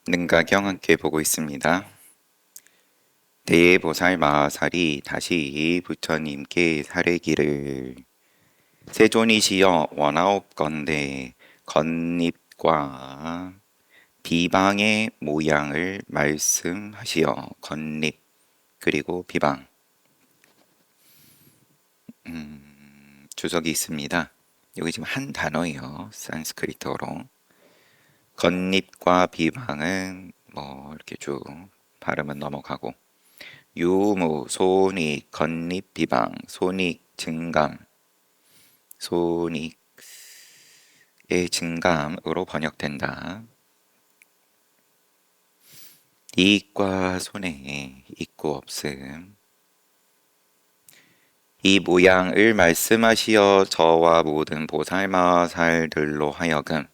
능가경 함께 보고 있습니다. 대보살 마살이 다시 부처님께 사례기를 세존이시여 원하옵건대 건립과 비방의 모양을 말씀하시어. 건립 그리고 비방 주석이 있습니다. 여기 지금 한 단어예요. 산스크리트어로. 건립과 비방은 뭐 이렇게 쭉 발음은 넘어가고, 유무, 손익, 건립, 비방, 손익, 증감, 손익의 증감으로 번역된다. 이익과 손해, 있고 없음. 이 모양을 말씀하시어 저와 모든 보살마살들로 하여금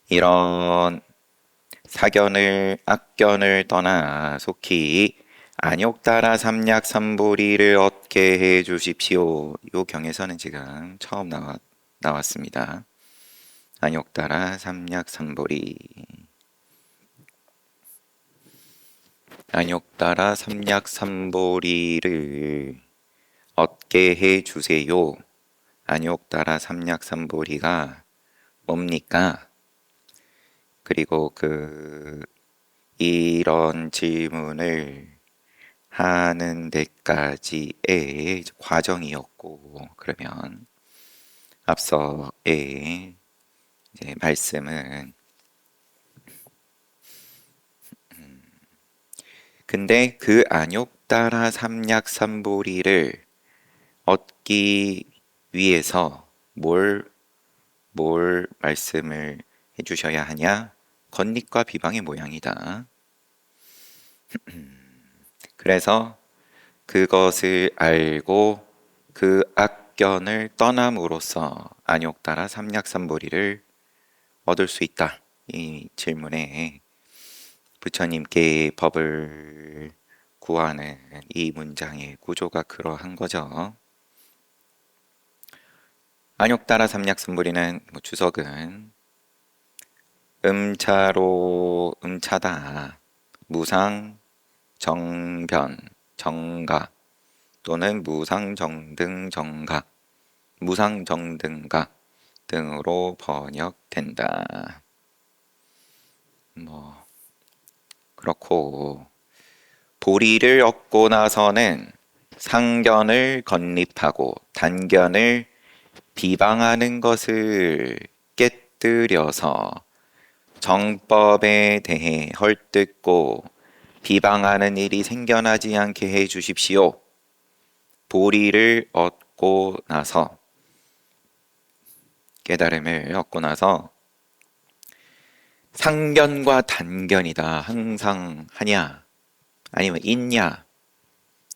이런 사견을 악견을 떠나 속히 안욕따라 삼약삼보리를 얻게 해 주십시오. 요 경에서는 지금 처음 나왔습니다. 안욕따라 삼약삼보리. 안욕따라 삼약삼보리를 얻게 해 주세요. 안욕따라 삼약삼보리가 뭡니까? 그리고 이런 질문을 하는 데까지의 과정이었고, 그러면 앞서의 이제 말씀은, 근데 그 안욕따라 삼약삼보리를 얻기 위해서 뭘 말씀을 해주셔야 하냐? 건립과 비방의 모양이다. 그래서 그것을 알고 그 악견을 떠남으로써 안욕따라 삼약삼보리를 얻을 수 있다. 이 질문에 부처님께 법을 구하는 이 문장의 구조가 그러한 거죠. 안욕따라 삼약삼보리는 주석은 음차로 음차다. 무상, 정변, 정각 또는 무상정등 정각, 무상정등각 등으로 번역된다. 그렇고, 보리를 얻고 나서는 상견을 건립하고 단견을 비방하는 것을 깨뜨려서 정법에 대해 헐뜯고 비방하는 일이 생겨나지 않게 해 주십시오. 보리를 얻고 나서, 깨달음을 얻고 나서 상견과 단견이다 항상 하냐? 아니면 있냐?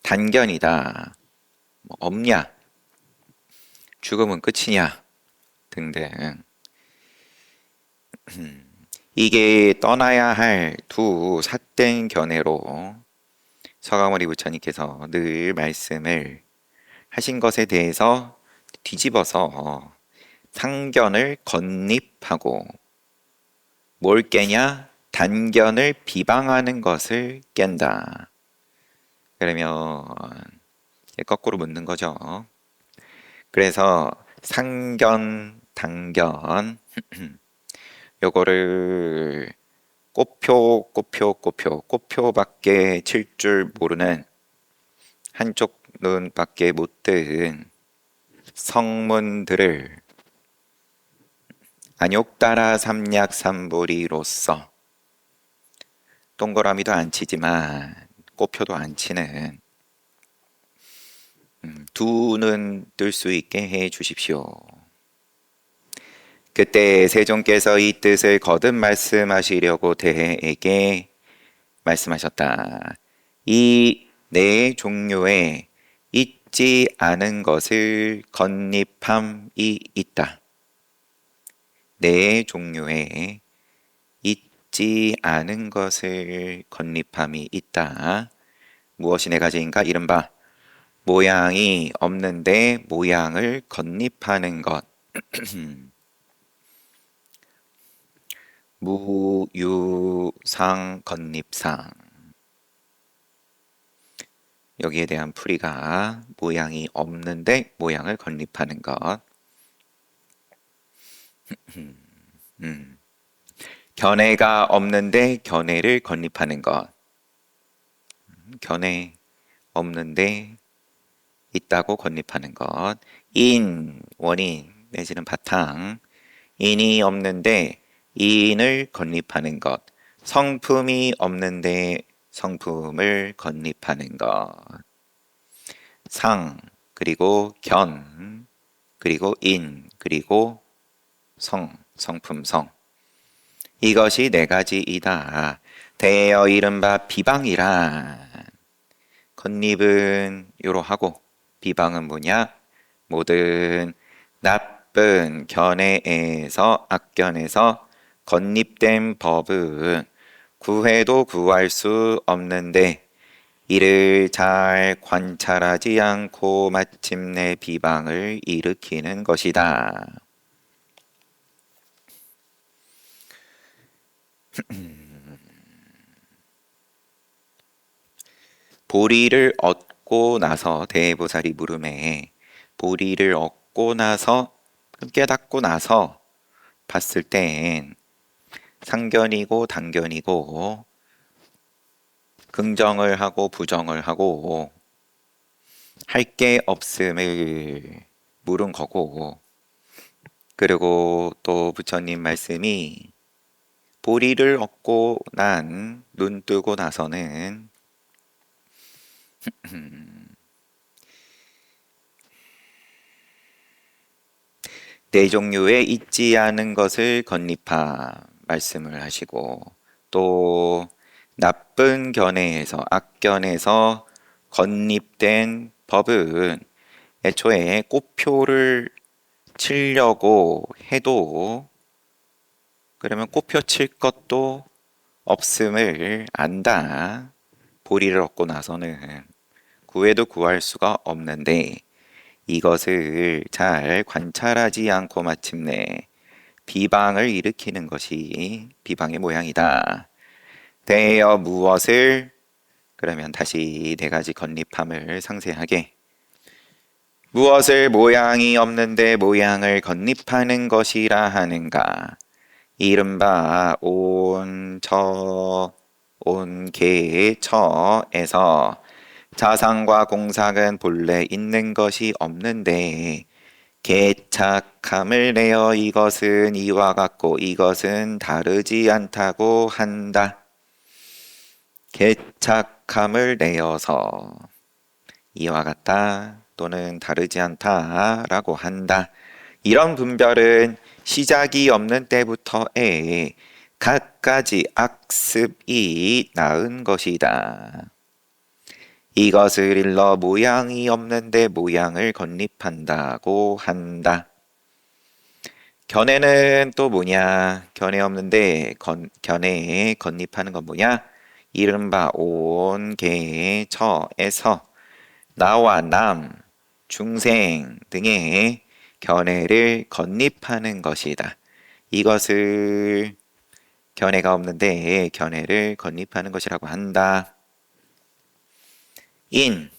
단견이다 없냐? 죽음은 끝이냐? 등등. 이게 떠나야 할 두 삿된 견해로 서가모니 부처님께서 늘 말씀을 하신 것에 대해서 뒤집어서 상견을 건립하고 뭘 깨냐? 단견을 비방하는 것을 깬다. 그러면 거꾸로 묻는 거죠. 그래서 상견, 단견 요거를 꼬표밖에 칠 줄 모르는, 한쪽 눈밖에 못 뜬 성문들을 안욕따라 삼약삼보리로서 동그라미도 안 치지만 꼬표도 안 치는 두 눈 뜰 수 있게 해 주십시오. 그때 세존께서 이 뜻을 거듭 말씀하시려고 대해에게 말씀하셨다. 이 네 종류의 잊지 않은 것을 건립함이 있다. 네 종류의 잊지 않은 것을 건립함이 있다. 무엇이 네 가지인가? 이른바 모양이 없는데 모양을 건립하는 것. 무유상 건립상. 여기에 대한 풀이가 모양이 없는데 모양을 건립하는 것. 견해가 없는데 견해를 건립하는 것. 견해 없는데 있다고 건립하는 것. 인, 원인 내지는 바탕. 인이 없는데 인을 건립하는 것. 성품이 없는데 성품을 건립하는 것. 상, 그리고 견, 그리고 인, 그리고 성품성. 이것이 네 가지이다. 대여 이른바 비방이라. 건립은 요로하고 비방은 뭐냐? 모든 나쁜 견해에서 악견에서 건립된 법은 구해도 구할 수 없는데 이를 잘 관찰하지 않고 마침내 비방을 일으키는 것이다. 보리를 얻고 나서 대보살이 물음에 보리를 얻고 나서 깨닫고 나서 봤을 땐 상견이고 단견이고 긍정을 하고 부정을 하고 할 게 없음을 물은 거고, 그리고 또 부처님 말씀이 보리를 얻고 눈 뜨고 나서는 네 종류의 있지 않은 것을 건립하 말씀을 하시고, 또 나쁜 견해에서 악견에서 건립된 법은 애초에 꽃표를 치려고 해도 그러면 꽃표 칠 것도 없음을 안다. 보리를 얻고 나서는 구해도 구할 수가 없는데 이것을 잘 관찰하지 않고 마침내 비방을 일으키는 것이 비방의 모양이다. 대여 무엇을 그러면 다시 네 가지 건립함을 상세하게 무엇을 모양이 없는데 모양을 건립하는 것이라 하는가? 이른바 온계처에서 자상과 공상은 본래 있는 것이 없는데 개착함을 내어 이것은 이와 같고 이것은 다르지 않다고 한다. 개착함을 내어서 이와 같다 또는 다르지 않다라고 한다. 이런 분별은 시작이 없는 때부터의 갖가지 악습이 낳은 것이다. 이것을 일러 모양이 없는데 모양을 건립한다고 한다. 견해는 또 뭐냐? 견해 없는데 견해에 건립하는 건 뭐냐? 이른바 온계처에서 나와 남, 중생 등의 견해를 건립하는 것이다. 이것을 견해가 없는데 견해를 건립하는 것이라고 한다. 인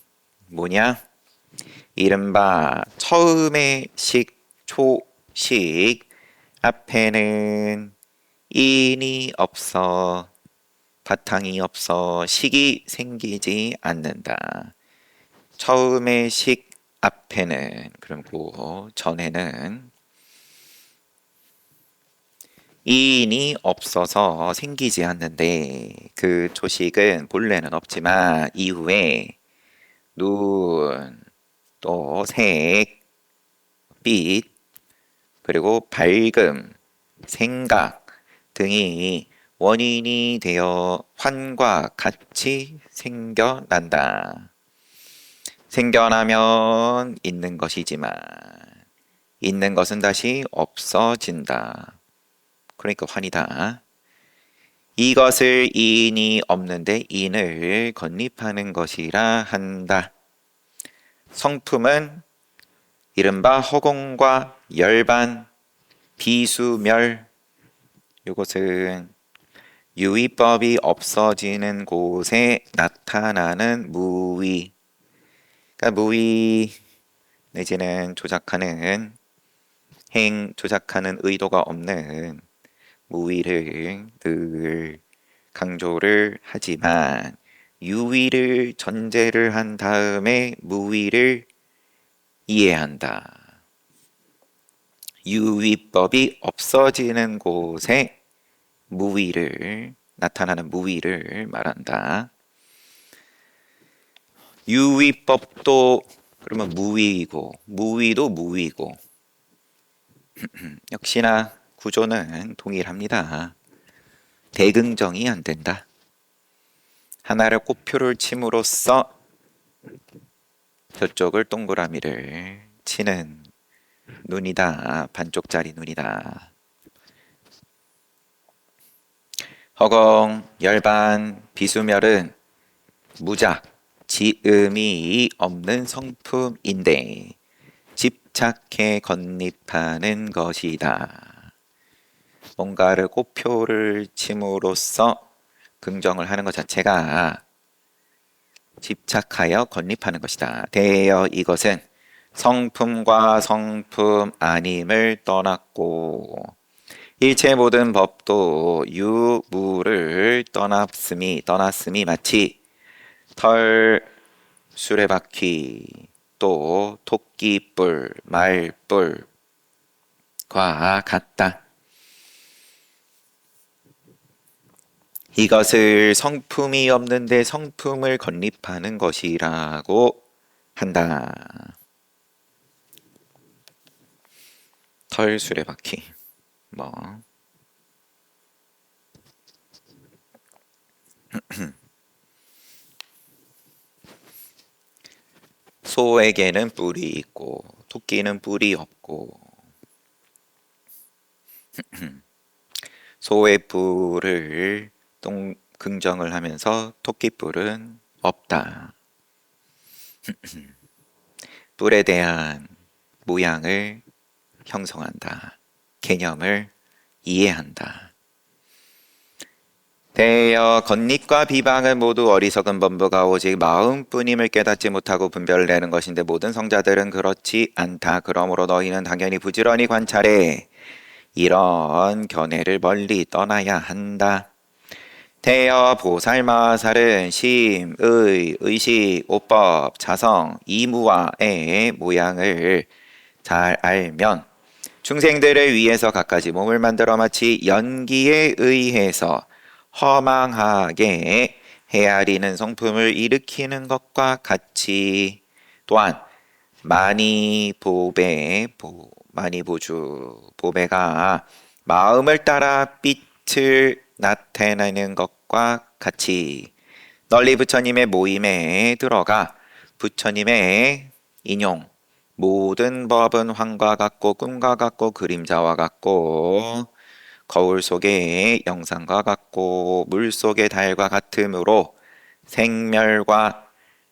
뭐냐? 이른바 처음의 식, 초식 앞에는 인이 없어 바탕이 없어 식이 생기지 않는다. 처음의 식 앞에는 그리고 전에는 인이 없어서 생기지 않는데 그 초식은 본래는 없지만 이후에 눈, 또 색, 빛, 그리고 밝음, 생각 등이 원인이 되어 환과 같이 생겨난다. 생겨나면 있는 것이지만 있는 것은 다시 없어진다. 그러니까 환이다. 이것을 인이 없는데 인을 건립하는 것이라 한다. 성품은 이른바 허공과 열반, 비수멸, 이것은 유의법이 없어지는 곳에 나타나는 무의, 그러니까 무의 내지는 조작하는 의도가 없는 무의를 늘 강조를 하지만 유의를 전제를 한 다음에 무의를 이해한다. 유의법이 없어지는 곳에 나타나는 무의를 말한다. 유의법도 그러면 무의이고 무의도 무의고 역시나 구조는 동일합니다. 대긍정이 안 된다. 하나를 꽃표를 침으로써 저쪽을 동그라미를 치는 눈이다. 반쪽짜리 눈이다. 허공, 열반, 비수멸은 무작, 지음이 없는 성품인데 집착해 건립하는 것이다. 뭔가를 꽃표를 침으로써 긍정을 하는 것 자체가 집착하여 건립하는 것이다. 대여 이것은 성품과 성품 아님을 떠났고 일체 모든 법도 유무를 떠났음이 마치 털 수레바퀴 또 토끼뿔 말뿔과 같다. 이것을 성품이 없는데 성품을 건립하는 것이라고 한다. 털 수레바퀴 소에게는 뿔이 있고 토끼는 뿔이 없고 소의 뿔을 긍정을 하면서 토끼 뿔은 없다. 뿔에 대한 모양을 형성한다. 개념을 이해한다. 대여 건립과 비방은 모두 어리석은 범부가 오직 마음뿐임을 깨닫지 못하고 분별을 내는 것인데 모든 성자들은 그렇지 않다. 그러므로 너희는 당연히 부지런히 관찰해 이런 견해를 멀리 떠나야 한다. 대여 보살마살은 심, 의, 의식, 오법, 자성, 이무와의 모양을 잘 알면 중생들을 위해서 갖가지 몸을 만들어 마치 연기에 의해서 허망하게 헤아리는 성품을 일으키는 것과 같이 또한 보배가 마음을 따라 빛을 나타내는 것과 같이 널리 부처님의 모임에 들어가 부처님의 인용 모든 법은 환과 같고 꿈과 같고 그림자와 같고 거울 속의 영상과 같고 물 속의 달과 같으므로 생멸과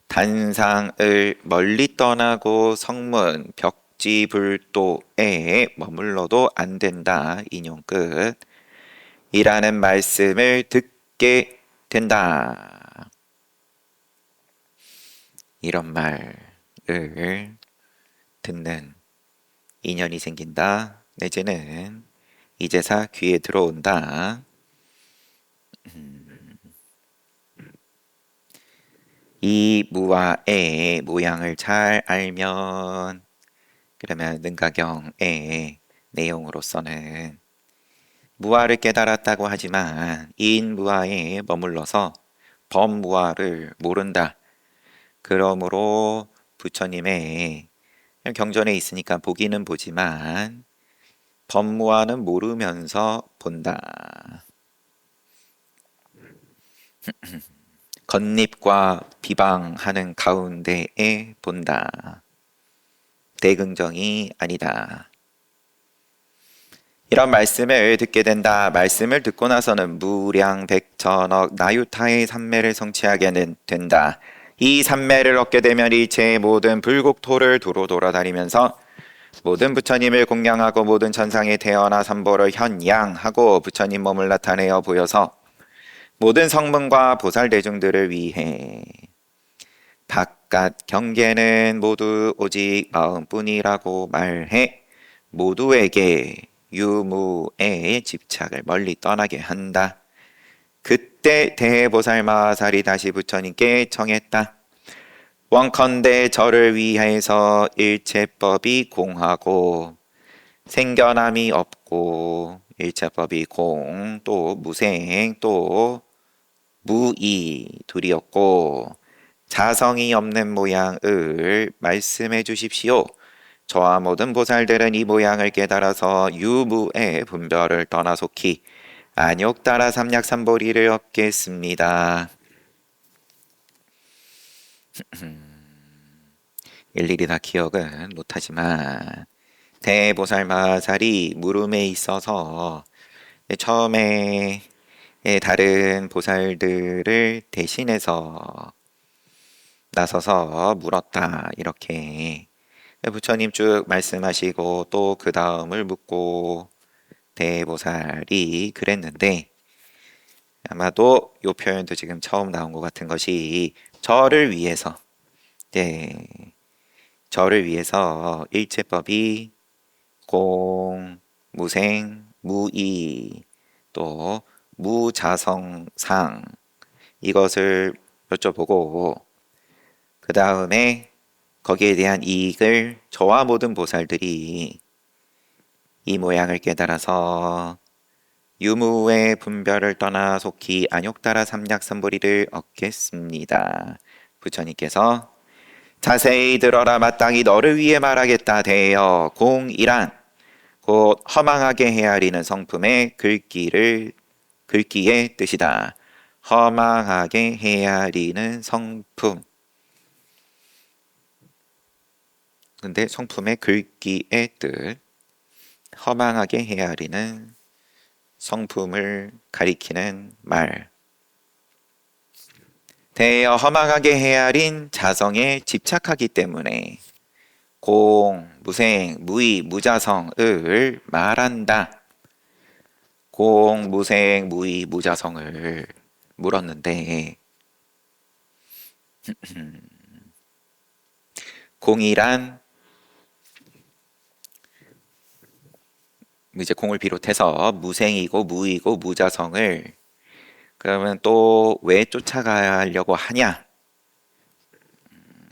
단상을 멀리 떠나고 성문 벽지불도에 머물러도 안 된다. 인용 끝. 이라는 말씀을 듣게 된다. 이런 말을 듣는 인연이 생긴다. 내지는 이제사 귀에 들어온다. 이 무와의 모양을 잘 알면 그러면 능가경의 내용으로서는 무아를 깨달았다고 하지만 인무아에 머물러서 범무아를 모른다. 그러므로 부처님의 경전에 있으니까 보기는 보지만 범무아는 모르면서 본다. 건립과 비방하는 가운데에 본다. 대긍정이 아니다. 이런 말씀을 듣게 된다. 말씀을 듣고 나서는 무량 백천억 나유타의 삼매를 성취하게 된다. 이 삼매를 얻게 되면 일체의 모든 불국토를 두루 돌아다니면서 모든 부처님을 공양하고 모든 천상에 태어나 삼보를 현양하고 부처님 몸을 나타내어 보여서 모든 성문과 보살 대중들을 위해 바깥 경계는 모두 오직 마음뿐이라고 말해 모두에게 유무의 집착을 멀리 떠나게 한다. 그때 대보살 마하살이 다시 부처님께 청했다. 원컨대 저를 위해서 일체법이 공하고 생겨남이 없고 일체법이 공 또 무생 또 무이 둘이었고 자성이 없는 모양을 말씀해 주십시오. 저와 모든 보살들은 이 모양을 깨달아서 유무의 분별을 떠나 속히 안욕 따라 삼약삼보리를 얻겠습니다. 일일이 다 기억은 못하지만 대보살 마하살이 물음에 있어서 처음에 다른 보살들을 대신해서 나서서 물었다 이렇게 부처님 쭉 말씀하시고 또 그 다음을 묻고 대보살이 그랬는데 아마도 이 표현도 지금 처음 나온 것 같은 것이 저를 위해서 저를 위해서 일체법이 공, 무생, 무이 또 무자성상 이것을 여쭤보고 그 다음에 거기에 대한 이익을 저와 모든 보살들이 이 모양을 깨달아서 유무의 분별을 떠나 속히 안욕 따라 삼약삼보리를 얻겠습니다. 부처님께서 자세히 들어라 마땅히 너를 위해 말하겠다 대여 공이란 곧 허망하게 헤아리는 성품의 글귀의 뜻이다. 허망하게 헤아리는 성품. 근데 성품의 글귀의 뜻. 허망하게 헤아리는 성품을 가리키는 말. 대여 허망하게 헤아린 자성에 집착하기 때문에 공, 무생, 무의, 무자성을 말한다. 공, 무생, 무의, 무자성을 물었는데 공이란 이제 공을 비롯해서 무생이고 무의고 무자성을 그러면 또 왜 쫓아가려고 하냐?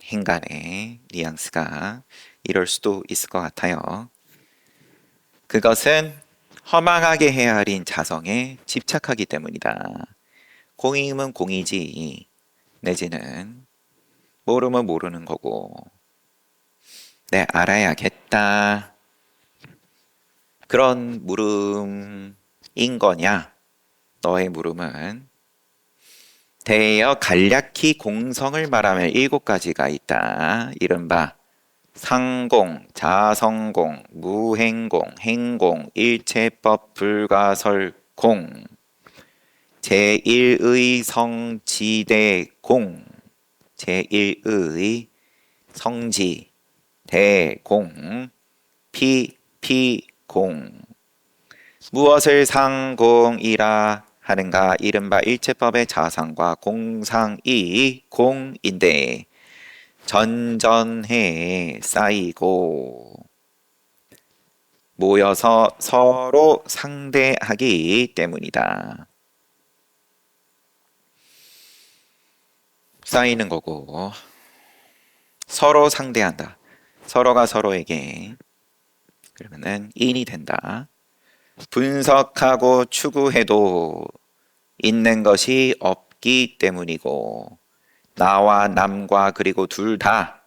행간의 뉘앙스가 이럴 수도 있을 것 같아요. 그것은 허망하게 헤아린 자성에 집착하기 때문이다. 공이면 공이지 내지는 모르면 모르는 거고 네 알아야겠다 그런 물음인 거냐? 너의 물음은 대여 간략히 공성을 말하면 7가지가 있다. 이른바 상공, 자성공, 무행공, 행공, 일체법 불가설공, 제1의 성지대공, 제1의 성지대공, 피공, 무엇을 상공이라 하는가? 이른바 일체법의 자상과 공상이 공인데 전전해 쌓이고 모여서 서로 상대하기 때문이다. 쌓이는 거고 서로 상대한다. 서로가 서로에게 그러면은 인이 된다. 분석하고 추구해도 있는 것이 없기 때문이고 나와 남과 그리고 둘 다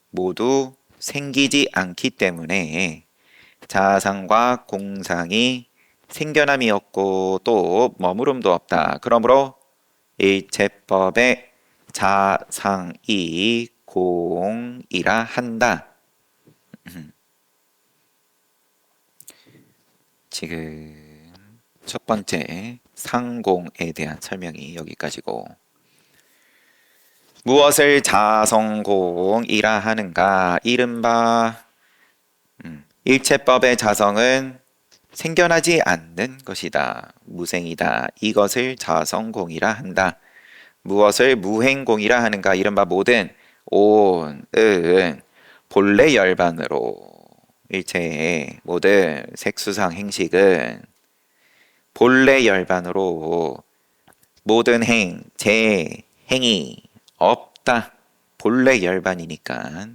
모두 생기지 않기 때문에 자상과 공상이 생겨남이 없고 또 머무름도 없다. 그러므로 일체법의 자상이 공이라 한다. 지금 첫 번째 상공에 대한 설명이 여기까지고 무엇을 자성공이라 하는가? 이른바 일체법의 자성은 생겨나지 않는 것이다. 무생이다. 이것을 자성공이라 한다. 무엇을 무행공이라 하는가? 이른바 모든 온, 은, 본래 열반으로 일체의 모든 색수상 행식은 본래 열반으로 모든 행, 제, 행이 없다. 본래 열반이니까.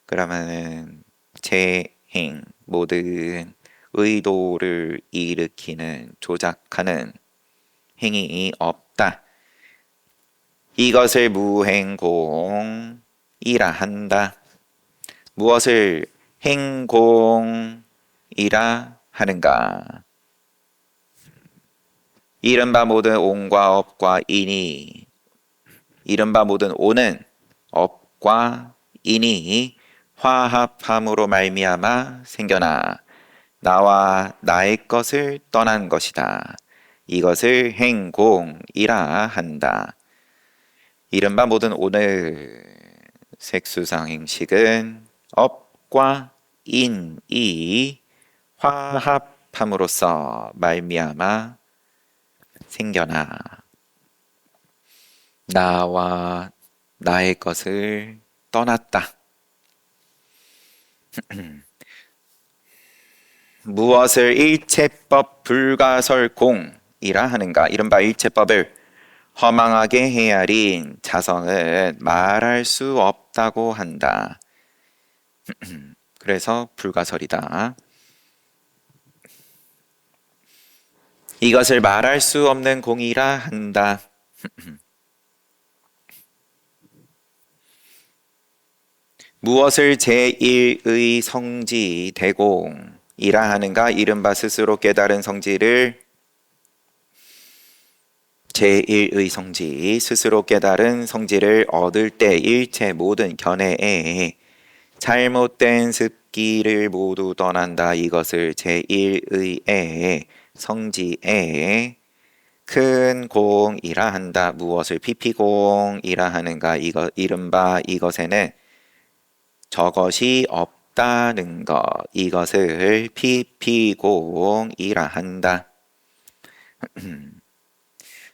그러면은 제, 행, 모든 의도를 일으키는, 조작하는 행위 없다. 이것을 무행공이라 한다. 무엇을 행공이라 하는가? 이른바 모든 온과 업과 인이, 이른바 모든 온은 업과 인이 화합함으로 말미암아 생겨나 나와 나의 것을 떠난 것이다. 이것을 행공이라 한다. 이른바 모든 오늘 색수상 행식은 업과 인이 화합함으로써 말미암아 생겨나 나와 나의 것을 떠났다. 무엇을 일체법 불가설공이라 하는가? 이른바 일체법을 허망하게 헤아린 자성은 말할 수 없다고 한다. 그래서 불가설이다. 이것을 말할 수 없는 공이라 한다. 무엇을 제1의 성지 대공이라 하는가? 이른바 스스로 깨달은 성지를 제1의 성지, 스스로 깨달은 성지를 얻을 때 일체 모든 견해에 잘못된 습기를 모두 떠난다. 이것을 제1의의 성지에 큰 공이라 한다. 무엇을 피피공이라 하는가? 이른바 이것에는 저것이 없다는 것, 이것을 피피공이라 한다.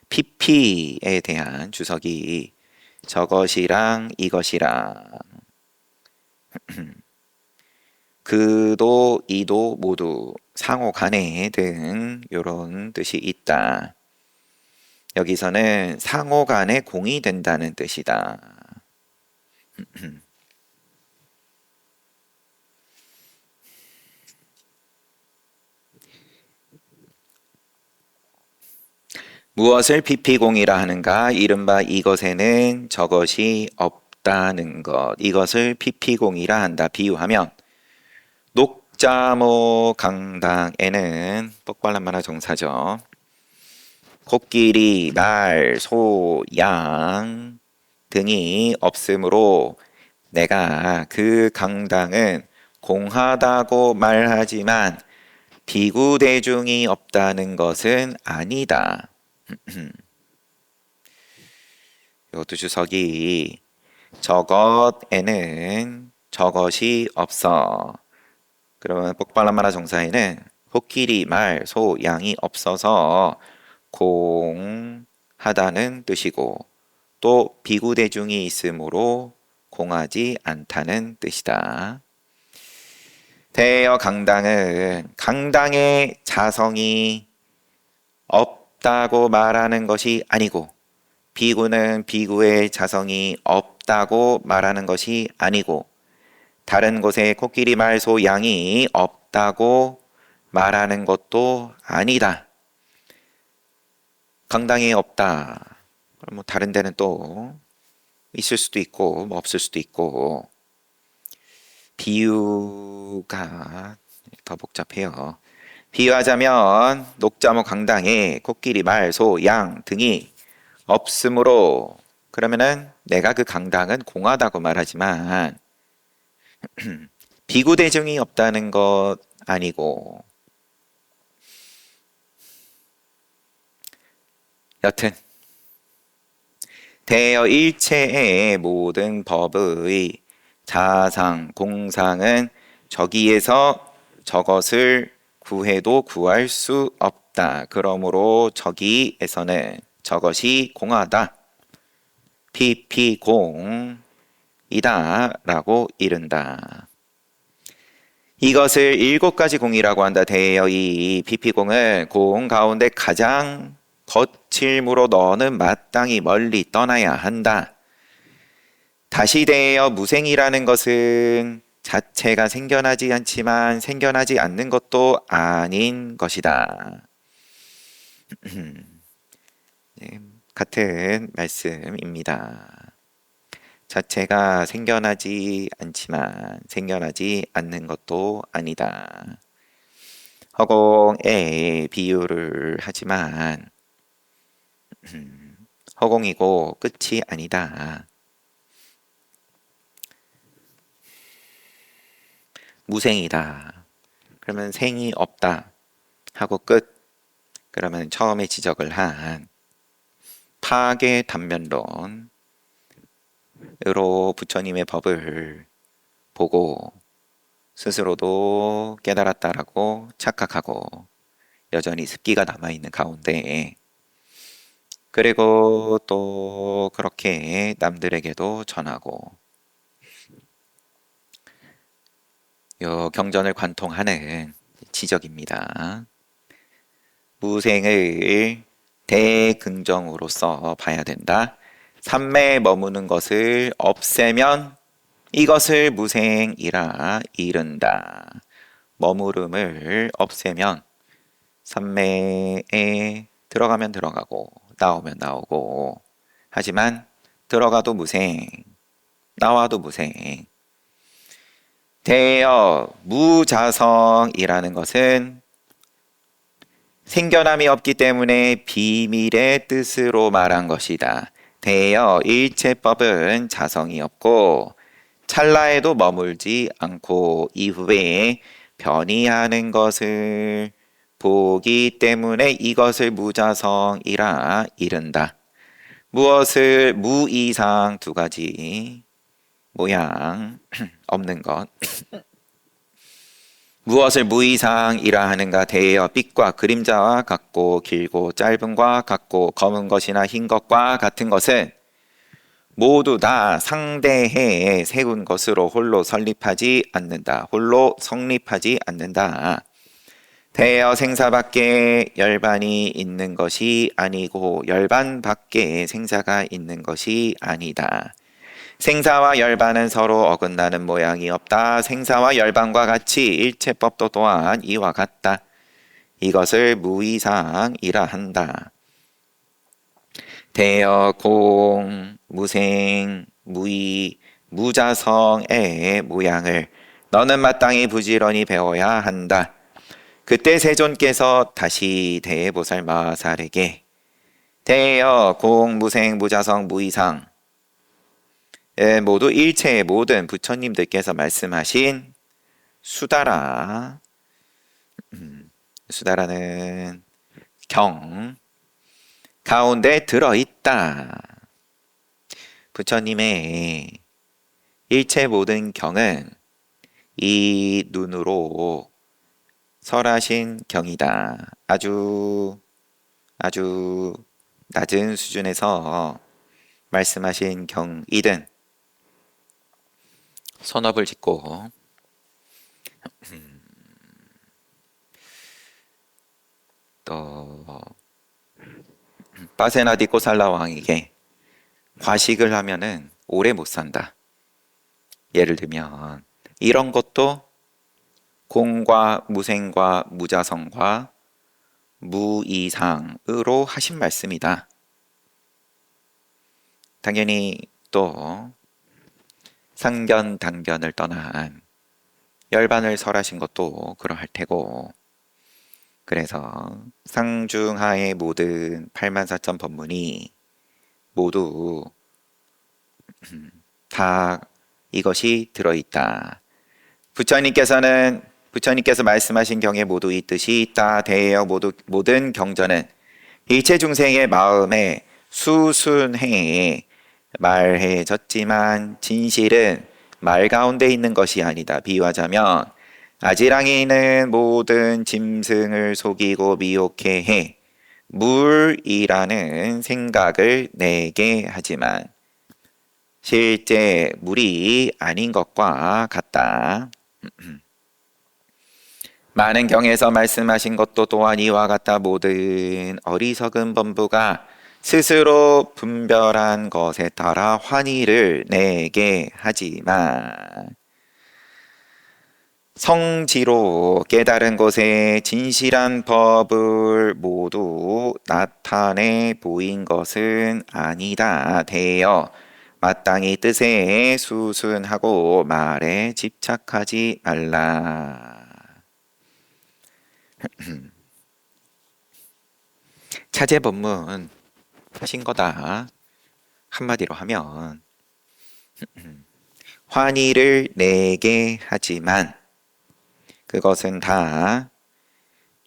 PP에 대한 주석이 저것이랑 이것이랑 그도 이도 모두 상호 간에 등 이런 뜻이 있다. 여기서는 상호 간에 공이 된다는 뜻이다. 무엇을 피피공이라 하는가? 이른바 이것에는 저것이 없다는 것, 이것을 피피공이라 한다. 비유하면 녹자모 강당에는 뻑발란만화 정사죠. 코끼리, 말, 소, 양 등이 없으므로 내가 그 강당은 공하다고 말하지만 비구대중이 없다는 것은 아니다. 이것도 주석이 저것에는 저것이 없어. 그러면 복발란마나 정사에는 코끼리, 말, 소, 양이 없어서 공하다는 뜻이고 또 비구대중이 있으므로 공하지 않다는 뜻이다. 대여 강당은 강당의 자성이 없다고 말하는 것이 아니고 비구는 비구의 자성이 없다고 말하는 것이 아니고 다른 곳에 코끼리, 말, 소, 양이 없다고 말하는 것도 아니다. 강당에 없다. 그럼 뭐 다른 데는 또 있을 수도 있고 뭐 없을 수도 있고 비유가 더 복잡해요. 비유하자면 녹자모 강당에 코끼리, 말, 소, 양 등이 없으므로 그러면은 내가 그 강당은 공하다고 말하지만 비구대중이 없다는 것 아니고 여튼 대여 일체의 모든 법의 자상, 공상은 저기에서 저것을 구해도 구할 수 없다. 그러므로 저기에서는 저것이 공하다. 피피공이다 라고 이른다. 이것을 7가지 공이라고 한다. 대여 이 피피공은 공 가운데 가장 거칠므로 너는 마땅히 멀리 떠나야 한다. 다시 대여 무생이라는 것은 자체가 생겨나지 않지만 생겨나지 않는 것도 아닌 것이다. 네, 같은 말씀입니다. 자체가 생겨나지 않지만 생겨나지 않는 것도 아니다. 허공에 비유를 하지만 허공이고 끝이 아니다. 무생이다. 그러면 생이 없다 하고 끝. 그러면 처음에 지적을 한 파괴 단면론으로 부처님의 법을 보고 스스로도 깨달았다라고 착각하고 여전히 습기가 남아있는 가운데, 그리고 또 그렇게 남들에게도 전하고 요 경전을 관통하는 지적입니다. 무생을 대긍정으로서 봐야 된다. 삼매에 머무는 것을 없애면 이것을 무생이라 이른다. 머무름을 없애면 삼매에 들어가면 들어가고 나오면 나오고, 하지만 들어가도 무생, 나와도 무생. 대여 무자성이라는 것은 생겨남이 없기 때문에 비밀의 뜻으로 말한 것이다. 대여 일체법은 자성이 없고 찰나에도 머물지 않고 이후에 변이하는 것을 보기 때문에 이것을 무자성이라 이른다. 무엇을 무이상 2가지 모양 없는 것. 무엇을 무이상이라 하는가? 대여 빛과 그림자와 같고 길고 짧음과 같고 검은 것이나 흰 것과 같은 것은 모두 다 상대해에 세운 것으로 홀로 설립하지 않는다. 홀로 성립하지 않는다. 대여 생사 밖에 열반이 있는 것이 아니고 열반 밖에 생사가 있는 것이 아니다. 생사와 열반은 서로 어긋나는 모양이 없다. 생사와 열반과 같이 일체법도 또한 이와 같다. 이것을 무이상이라 한다. 대여 공, 무생, 무이, 무자성의 모양을 너는 마땅히 부지런히 배워야 한다. 그때 세존께서 다시 대보살 마살에게 대여 공, 무생, 무자성, 무이상 모두 일체의 모든 부처님들께서 말씀하신 수다라, 수다라는 경 가운데 들어있다. 부처님의 일체 모든 경은 이 눈으로 설하신 경이다. 아주 낮은 수준에서 말씀하신 경이든 선업을 짓고 또 빠세나디 꼬살라 왕에게 과식을 하면은 오래 못 산다. 예를 들면 이런 것도 공과 무생과 무자성과 무이상으로 하신 말씀이다. 당연히 또 상견 당변을 떠난 열반을 설하신 것도 그러할 테고, 그래서 상중하의 모든 84,000 법문이 모두 다 이것이 들어있다. 부처님께서 말씀하신 경에 모두 이 뜻이 있다. 대여 모든 경전은 일체 중생의 마음에 수순해 말해졌지만 진실은 말 가운데 있는 것이 아니다. 비유하자면 아지랑이는 모든 짐승을 속이고 미혹해 해 물이라는 생각을 내게 하지만 실제 물이 아닌 것과 같다. 많은 경에서 말씀하신 것도 또한 이와 같다. 모든 어리석은 범부가 스스로 분별한 것에 따라 환희를 내게 하지만 성지로 깨달은 것에 진실한 법을 모두 나타내 보인 것은 아니다. 되어 마땅히 뜻에 수순하고 말에 집착하지 말라. 차제 법문 하신 거다. 한마디로 하면 환희를 내게 하지만 그것은 다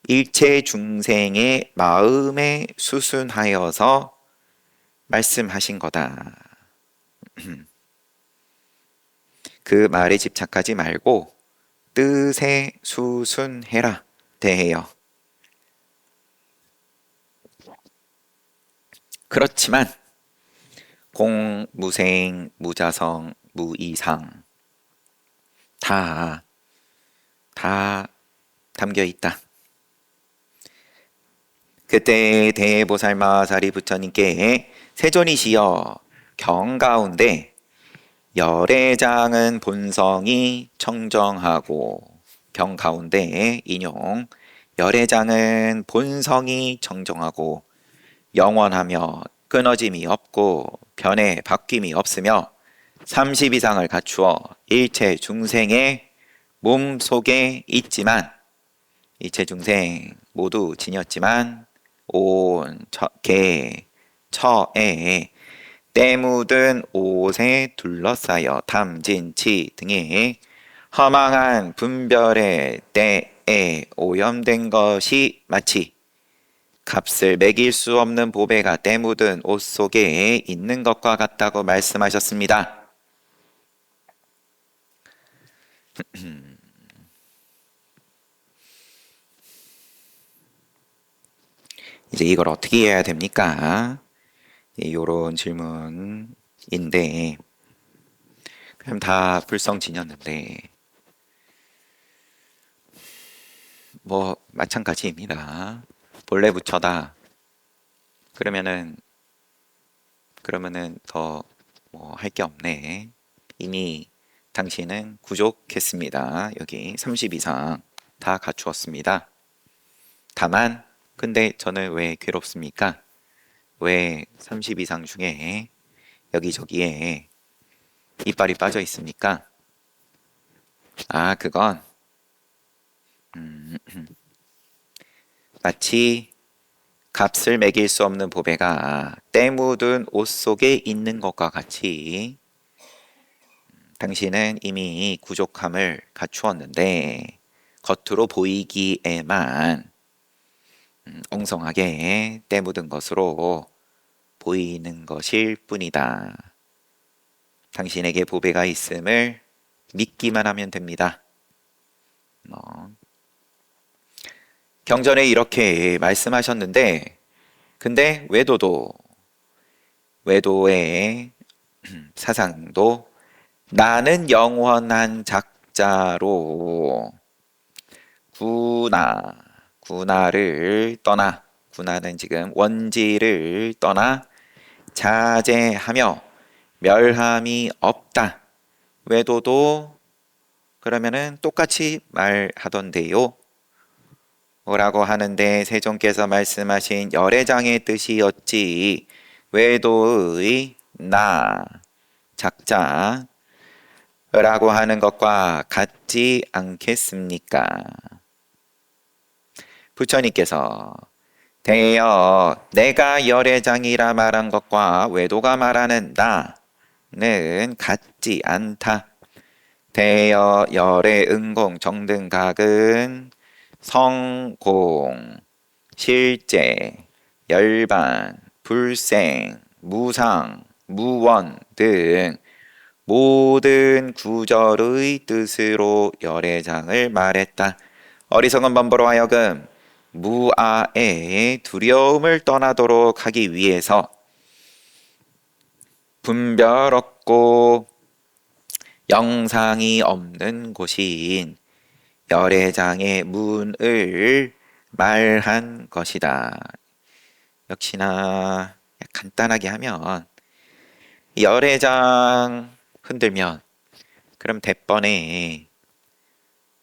일체 중생의 마음에 수순하여서 말씀하신 거다. 그 말에 집착하지 말고 뜻에 수순해라. 대해요. 그렇지만 공, 무생, 무자성, 무이상 다 담겨 있다. 그때 대보살마사리 부처님께 세존이시여 경 가운데 열애장은 본성이 청정하고 경 가운데 인용 열애장은 본성이 청정하고 영원하며 끊어짐이 없고 변해 바뀜이 없으며 30 이상을 갖추어 일체 중생의 몸 속에 있지만 일체 중생 모두 지녔지만 온 처에 때 묻은 옷에 둘러싸여 탐진치 등의 허망한 분별의 때에 오염된 것이 마치 값을 매길 수 없는 보배가 때 묻은 옷 속에 있는 것과 같다고 말씀하셨습니다. 이제 이걸 어떻게 해야 됩니까? 요런 질문인데 그럼 다 불성지녔는데 뭐 마찬가지입니다. 본래 부처다. 그러면은 더 뭐 할 게 없네. 이미 당신은 부족했습니다. 여기 30 이상 다 갖추었습니다. 다만 근데 저는 왜 괴롭습니까? 왜 30 이상 중에 여기저기에 이빨이 빠져 있습니까? 아, 그건 마치 값을 매길 수 없는 보배가 때 묻은 옷 속에 있는 것과 같이 당신은 이미 부족함을 갖추었는데 겉으로 보이기에만 엉성하게 때 묻은 것으로 보이는 것일 뿐이다. 당신에게 보배가 있음을 믿기만 하면 됩니다. 경전에 이렇게 말씀하셨는데 근데 외도의 사상도 나는 영원한 작자로 구나를 떠나 구나는 지금 원지를 떠나 자제하며 멸함이 없다. 외도도 그러면은 똑같이 말하던데요. 라고 하는데 세존께서 말씀하신 열애장의 뜻이 어찌 외도의 나 작자 라고 하는 것과 같지 않겠습니까? 부처님께서 대여 내가 열애장이라 말한 것과 외도가 말하는 나는 같지 않다. 대여 열애 응공 정등각은 성공, 실제, 열반, 불생, 무상, 무원 등 모든 구절의 뜻으로 열애장을 말했다. 어리석은 범부로 하여금 무아의 두려움을 떠나도록 하기 위해서 분별 없고 영상이 없는 곳인 열애장의 문을 말한 것이다. 역시나 간단하게 하면 열애장 흔들면 그럼 대번에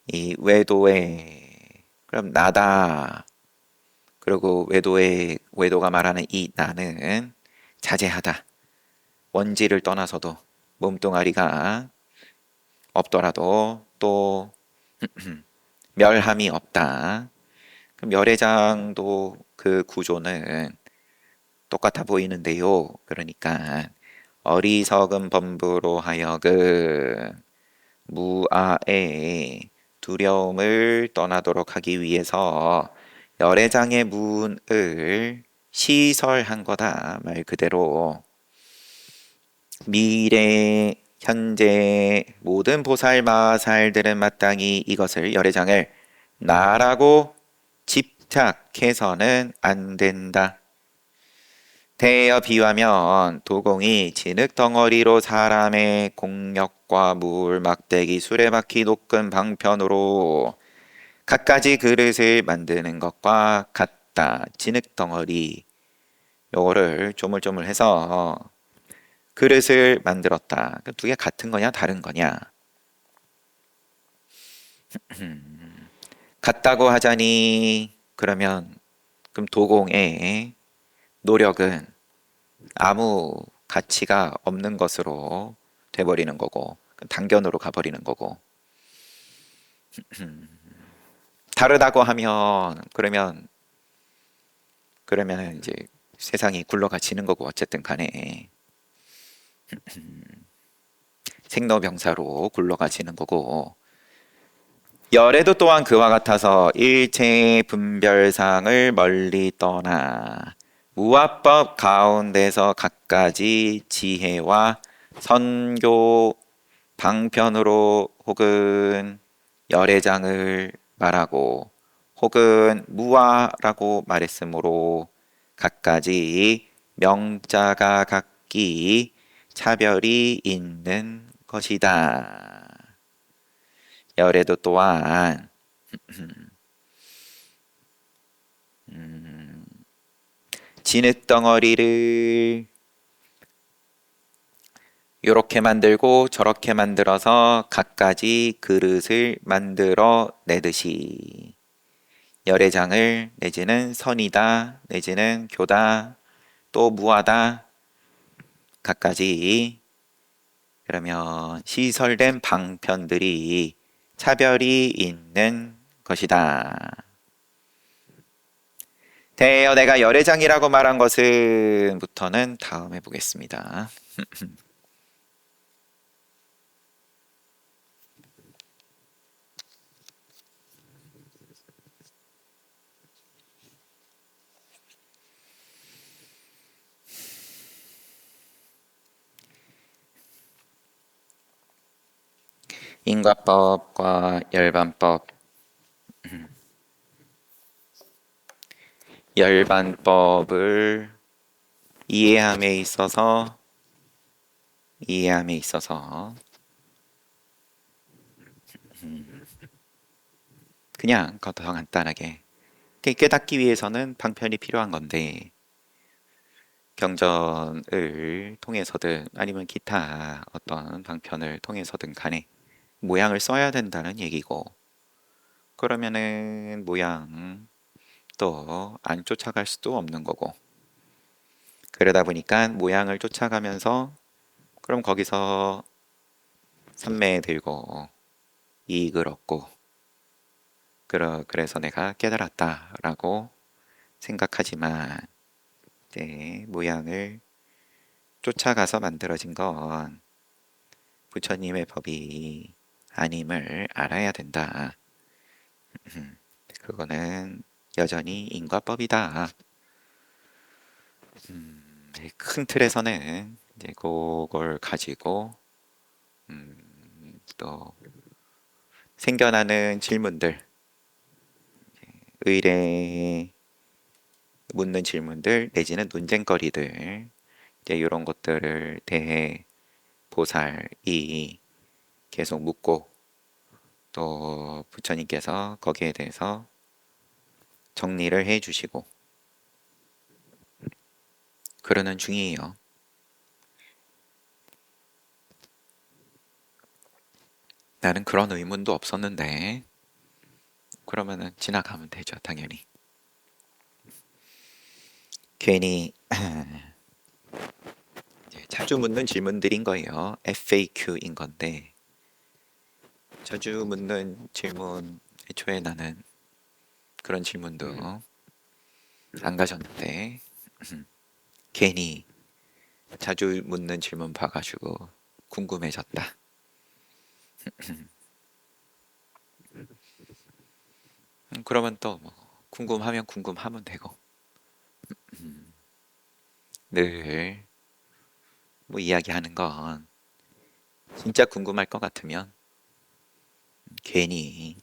이 외도에 그럼 나다. 그리고 외도가 말하는 이 나는 자제하다. 원지를 떠나서도 몸뚱아리가 없더라도 또 멸함이 없다. 그럼 열애장도 그 구조는 똑같아 보이는데요. 그러니까 어리석은 범부로 하여금 무아의 두려움을 떠나도록 하기 위해서 열애장의 문을 시설한 거다. 말 그대로 미래, 현재 모든 보살마살들은 마땅히 이것을 열애장을 나라고 집착해서는 안 된다. 대여 비유하면 도공이 진흙 덩어리로 사람의 공력과 물, 막대기, 수레바퀴 높은 방편으로 갖가지 그릇을 만드는 것과 같다. 진흙 덩어리 요거를 조물조물해서 그릇을 만들었다. 두 개 같은 거냐 다른 거냐? 같다고 하자니 그러면 그럼 도공의 노력은 아무 가치가 없는 것으로 돼버리는 거고 단견으로 가버리는 거고 다르다고 하면 그러면 이제 세상이 굴러가지는 거고 어쨌든 간에 생로병사로 굴러가지는 거고 열애도 또한 그와 같아서 일체의 분별상을 멀리 떠나 무아법 가운데서 갖가지 지혜와 선교 방편으로 혹은 열애장을 말하고 혹은 무아라고 말했으므로 갖가지 명자가 각기 차별이 있는 것이다. 열애도 또한 진흙덩어리를 이렇게 만들고 저렇게 만들어서 갖가지 그릇을 만들어 내듯이 열애장을 내지는 선이다 내지는 교다 또 무하다 갖가지 그러면 시설된 방편들이 차별이 있는 것이다. 대여 내가 열애장이라고 말한 것은 부터는 다음에 보겠습니다. 인과법과 열반법 열반법을 이해함에 있어서 그냥 더 간단하게 깨닫기 위해서는 방편이 필요한 건데 경전을 통해서든 아니면 기타 어떤 방편을 통해서든 간에 모양을 써야 된다는 얘기고 그러면은 모양 또 안 쫓아갈 수도 없는 거고 그러다 보니까 모양을 쫓아가면서 그럼 거기서 삼매 들고 이익을 얻고 그래서 내가 깨달았다라고 생각하지만 이제 모양을 쫓아가서 만들어진 건 부처님의 법이 아님을 알아야 된다. 그거는 여전히 인과법이다. 큰 틀에서는 이제 그걸 가지고 또 생겨나는 질문들, 의뢰 묻는 질문들 내지는 논쟁거리들 이제 이런 것들을 대해 보살이 계속 묻고 또 부처님께서 거기에 대해서 정리를 해 주시고 그러는 중이에요. 나는 그런 의문도 없었는데 그러면은 지나가면 되죠, 당연히. 괜히 이제 자주 묻는 질문들인 거예요. FAQ인 건데 자주 묻는 질문 애초에 나는 그런 질문도 안 가졌는데 괜히 자주 묻는 질문 봐가지고 궁금해졌다. 그러면 또 뭐 궁금하면 궁금하면 되고 늘 뭐 이야기하는 건 진짜 궁금할 것 같으면 괜히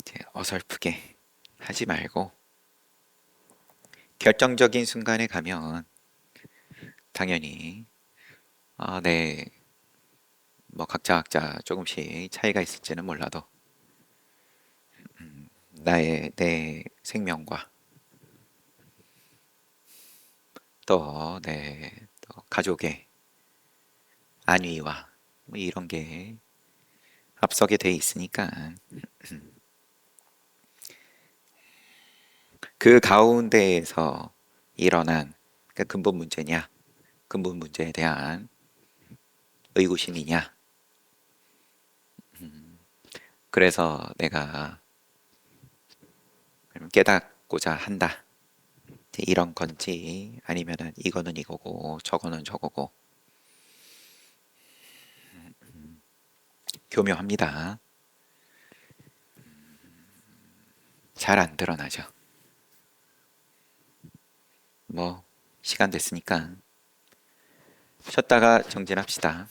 이제 어설프게 하지 말고 결정적인 순간에 가면 당연히 네, 뭐 각자 조금씩 차이가 있을지는 몰라도 나의 내 생명과 또 내 또 가족의 안위와 뭐 이런 게 앞서게 돼 있으니까 그 가운데에서 일어난 그 근본 문제냐, 근본 문제에 대한 의구심이냐, 그래서 내가 깨닫고자 한다. 이런 건지 아니면은 이거는 이거고 저거는 저거고 교묘합니다. 잘 안 드러나죠. 뭐 시간 됐으니까 쉬었다가 정진합시다.